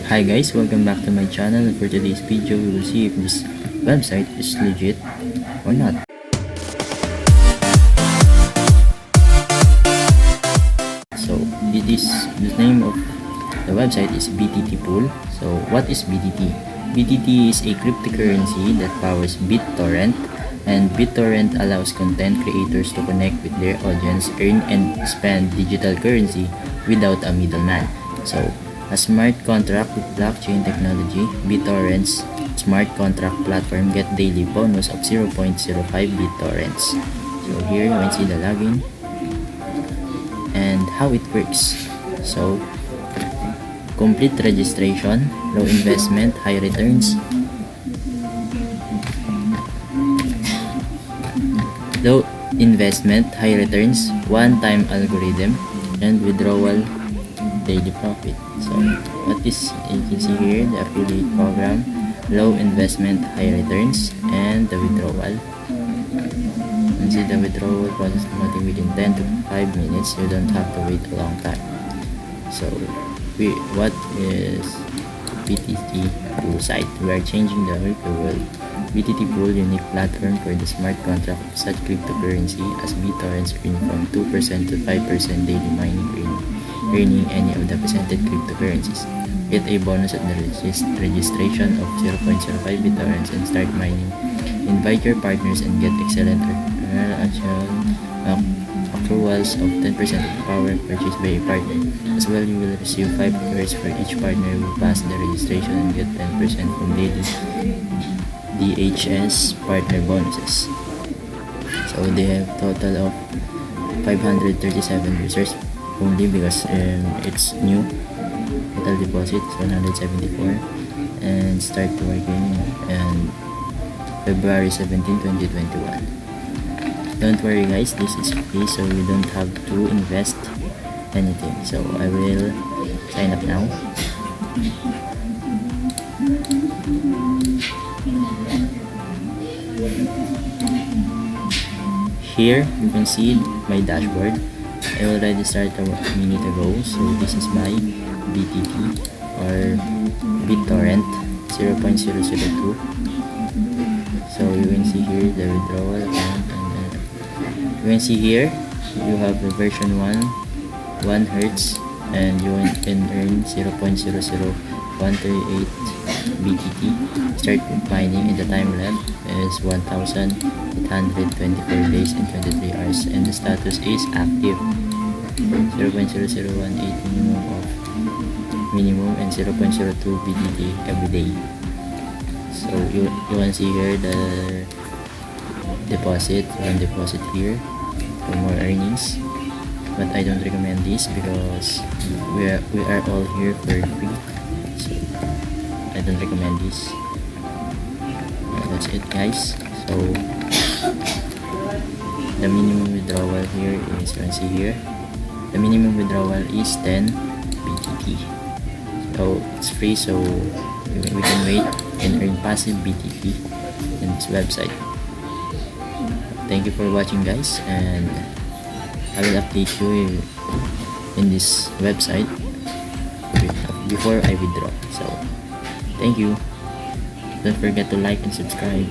Hi guys, welcome back to my channel, and for today's video we will see if this website is legit or not. So the name of the website is BTTPOOL. So what is BTT? BTT is a cryptocurrency that powers Bittorrent, and Bittorrent allows content creators to connect with their audience, earn and spend digital currency without a middleman. So a smart contract with blockchain technology, Bittorrent's smart contract platform get daily bonus of 0.05 Bittorrents. So here you can see the login and how it works. So complete registration, low investment, high returns. Low investment, high returns, one-time algorithm, and withdrawal daily profit. So what is, you can see here, the affiliate program, low investment, high returns, and the withdrawal. You can see the withdrawal process automatic within 10 to 5 minutes. You don't have to wait a long time. So what is BTTPOOL.SITE? We are changing the world. BTTPOOL, unique platform for the smart contract of such cryptocurrency as Bittorrents, earn from 2% to 5% daily mining earning any of the presented cryptocurrencies. Get a bonus at the registration of 0.05 Bittorrents and start mining. Invite your partners and get excellent accruals of 10% of the power purchased by a partner. As well, you will receive 5 rewards for each partner who pass the registration and get 10% from daily DHS partner bonuses. So they have total of 537 users only because it's new. Total deposit 174 and start working and February 17, 2021. Don't worry guys, this is free, so you don't have to invest anything. So I will sign up now. Here you can see my dashboard. I already started a minute ago. So this is my BTT or Bittorrent 0.002. So you can see here the withdrawal account, and you can see here you have the version 1 Hz, and you can earn 0.00138 BTT. Start mining, and the time left is 1,824 days and 23 hours, and the status is active. 0.0018 minimum and 0.02 BTT every day. So you can see here the deposit. You can deposit here for more earnings, but I don't recommend this because we are all here for free, so I don't recommend this. That's it guys. So the minimum withdrawal here is, you can see here, the minimum withdrawal is 10 BTT. So it's free, so we can wait and earn passive BTT in this website. Thank you for watching guys, and I will update you in this website before I withdraw. So thank you. Don't forget to like and subscribe.